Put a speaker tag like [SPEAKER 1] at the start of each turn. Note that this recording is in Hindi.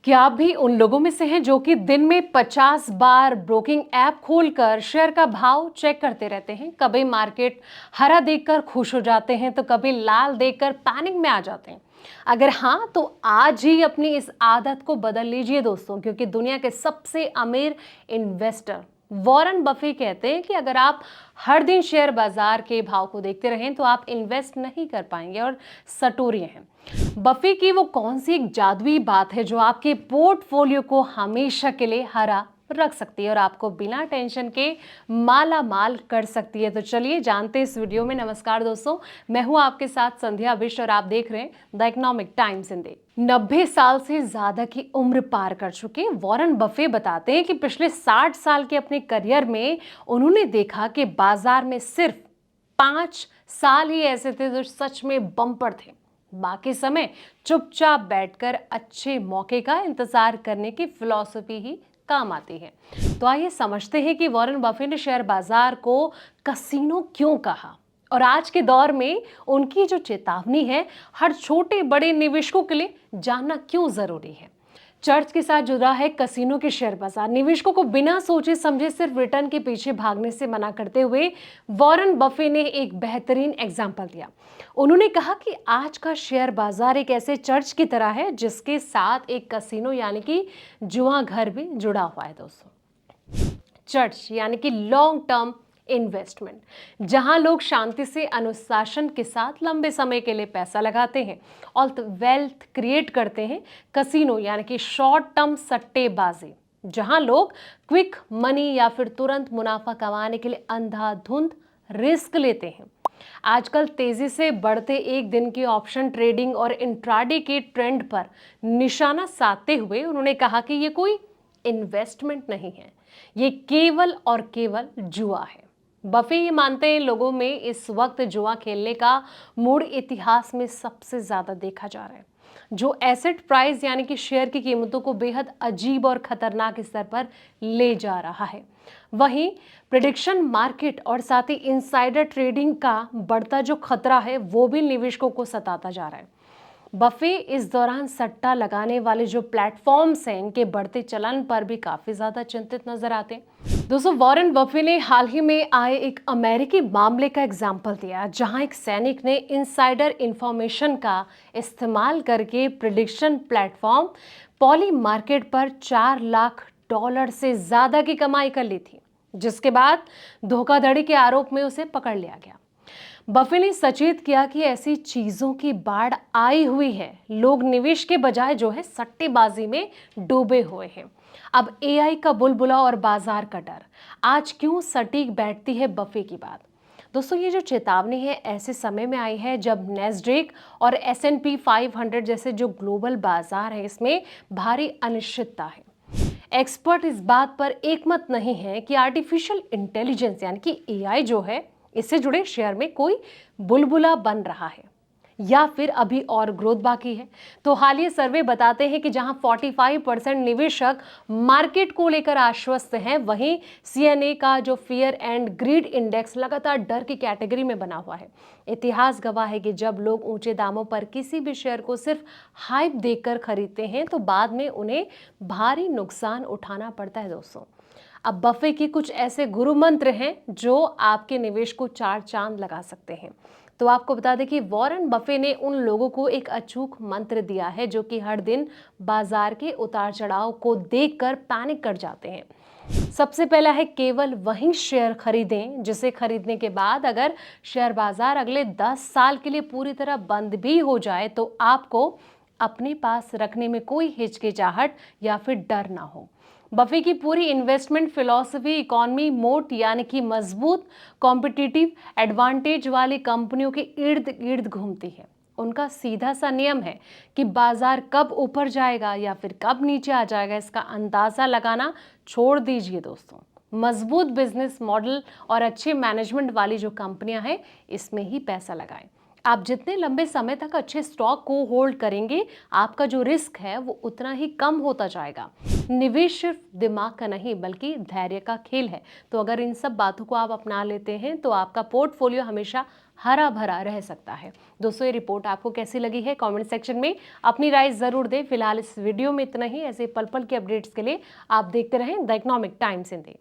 [SPEAKER 1] क्या आप भी उन लोगों में से हैं जो कि दिन में 50 बार ब्रोकिंग ऐप खोलकर शेयर का भाव चेक करते रहते हैं? कभी मार्केट हरा देखकर खुश हो जाते हैं तो कभी लाल देखकर पैनिक में आ जाते हैं। अगर हाँ, तो आज ही अपनी इस आदत को बदल लीजिए दोस्तों, क्योंकि दुनिया के सबसे अमीर इन्वेस्टर वॉरेन बफे कहते हैं कि अगर आप हर दिन शेयर बाजार के भाव को देखते रहें तो आप इन्वेस्ट नहीं कर पाएंगे और सटोरिए हैं। बफे की वो कौन सी एक जादुई बात है जो आपके पोर्टफोलियो को हमेशा के लिए हरा रख सकती है और आपको बिना टेंशन के माला माल कर सकती है? तो चलिए जानते हैं इस वीडियो में। नमस्कार दोस्तों, मैं हूं आपके साथ संध्या विश्व और आप देख रहे हैं द इकोनॉमिक टाइम्स हिंदी। 90 साल से ज्यादा की उम्र पार कर चुके वॉरेन बफे बताते हैं कि पिछले 60 साल के अपने करियर में उन्होंने देखा कि बाजार में सिर्फ 5 साल ही ऐसे थे जो सच में बम्पर थे। बाकी समय चुपचाप बैठकर अच्छे मौके का इंतजार करने की फिलॉसफी ही काम आती है। तो आइए समझते हैं कि वॉरेन बफे ने शेयर बाजार को कसीनो क्यों कहा और आज के दौर में उनकी जो चेतावनी है हर छोटे बड़े निवेशकों के लिए जानना क्यों जरूरी है। चर्च के साथ जुड़ा है कसीनो के शेयर बाजार। निवेशकों को बिना सोचे समझे सिर्फ रिटर्न के पीछे भागने से मना करते हुए वॉरेन बफे ने एक बेहतरीन एग्जाम्पल दिया। उन्होंने कहा कि आज का शेयर बाजार एक ऐसे चर्च की तरह है जिसके साथ एक कसीनो यानी कि जुआ घर भी जुड़ा हुआ है दोस्तों। चर्च यानी कि लॉन्ग टर्म इन्वेस्टमेंट, जहां लोग शांति से अनुशासन के साथ लंबे समय के लिए पैसा लगाते हैं और वेल्थ क्रिएट करते हैं। कसीनो यानी कि शॉर्ट टर्म सट्टेबाजी, जहां लोग क्विक मनी या फिर तुरंत मुनाफा कमाने के लिए अंधाधुंध रिस्क लेते हैं। आजकल तेजी से बढ़ते एक दिन की ऑप्शन ट्रेडिंग और इंट्राडे के ट्रेंड पर निशाना साधते हुए उन्होंने कहा कि ये कोई इन्वेस्टमेंट नहीं है, ये केवल और केवल जुआ है। बफे ये मानते हैं लोगों में इस वक्त जुआ खेलने का मूड इतिहास में सबसे ज्यादा देखा जा रहा है, जो एसेट प्राइस यानी कि शेयर की कीमतों को बेहद अजीब और खतरनाक स्तर पर ले जा रहा है। वहीं प्रेडिक्शन मार्केट और साथ ही इनसाइडर ट्रेडिंग का बढ़ता जो खतरा है वो भी निवेशकों को सताता जा रहा है। बफे इस दौरान सट्टा लगाने वाले जो प्लेटफॉर्म्स हैं इनके बढ़ते चलन पर भी काफी ज्यादा चिंतित नजर आते हैं। दोस्तों, वॉरेन बफे ने हाल ही में आए एक अमेरिकी मामले का एग्जाम्पल दिया जहां एक सैनिक ने इनसाइडर इंफॉर्मेशन का इस्तेमाल करके प्रेडिक्शन प्लेटफॉर्म पॉली मार्केट पर $4 लाख से ज्यादा की कमाई कर ली थी, जिसके बाद धोखाधड़ी के आरोप में उसे पकड़ लिया गया। बफे ने सचेत किया कि ऐसी चीजों की बाढ़ आई हुई है। लोग निवेश के बजाय जो है सट्टेबाजी में डूबे हुए हैं। अब एआई का बुलबुला और बाजार का डर, आज क्यों सटीक बैठती है बफे की बात। दोस्तों, ये जो चेतावनी है ऐसे समय में आई है जब नेस्डेक और S&P 500 जैसे जो ग्लोबल बाजार है इसमें भारी अनिश्चितता है। एक्सपर्ट इस बात पर एकमत नहीं है कि आर्टिफिशियल इंटेलिजेंस यानी कि एआई जो है इससे जुड़े शेयर में कोई बुलबुला बन रहा है या फिर अभी और ग्रोथ बाकी है। तो हालिया सर्वे बताते हैं कि जहां 45% निवेशक मार्केट को लेकर आश्वस्त हैं, वहीं CNA का जो फियर एंड ग्रीड इंडेक्स लगातार डर की कैटेगरी में बना हुआ है। इतिहास गवाह है कि जब लोग ऊंचे दामों पर किसी भी शेयर को सिर्फ हाइप देखकर खरीदते हैं तो बाद में उन्हें भारी नुकसान उठाना पड़ता है दोस्तों। अब बफे के कुछ ऐसे गुरु मंत्र हैं जो आपके निवेश को 4 चांद लगा सकते हैं। तो आपको बता दें कि वॉरेन बफे ने उन लोगों को एक अचूक मंत्र दिया है जो कि हर दिन बाजार के उतार चढ़ाव को देखकर पैनिक कर जाते हैं। सबसे पहला है, केवल वही शेयर खरीदें जिसे खरीदने के बाद अगर शेयर बाजार अगले 10 साल के लिए पूरी तरह बंद भी हो जाए तो आपको अपने पास रखने में कोई हिचकिचाहट या फिर डर ना हो। बफे की पूरी इन्वेस्टमेंट फिलॉसफी इकोनॉमी मोट यानी कि मजबूत कॉम्पिटिटिव एडवांटेज वाली कंपनियों के इर्द गिर्द घूमती है। उनका सीधा सा नियम है कि बाजार कब ऊपर जाएगा या फिर कब नीचे आ जाएगा इसका अंदाजा लगाना छोड़ दीजिए दोस्तों। मजबूत बिजनेस मॉडल और अच्छे मैनेजमेंट वाली जो कंपनियां हैं इसमें ही पैसा लगाएं। आप जितने लंबे समय तक अच्छे स्टॉक को होल्ड करेंगे, आपका जो रिस्क है वो उतना ही कम होता जाएगा। निवेश सिर्फ दिमाग का नहीं बल्कि धैर्य का खेल है। तो अगर इन सब बातों को आप अपना लेते हैं तो आपका पोर्टफोलियो हमेशा हरा भरा रह सकता है। दोस्तों, ये रिपोर्ट आपको कैसी लगी है कमेंट सेक्शन में अपनी राय जरूर दें। फिलहाल इस वीडियो में इतना ही। ऐसे पल पल के अपडेट्स के लिए आप देखते रहें द इकोनॉमिक टाइम्स हिंदी।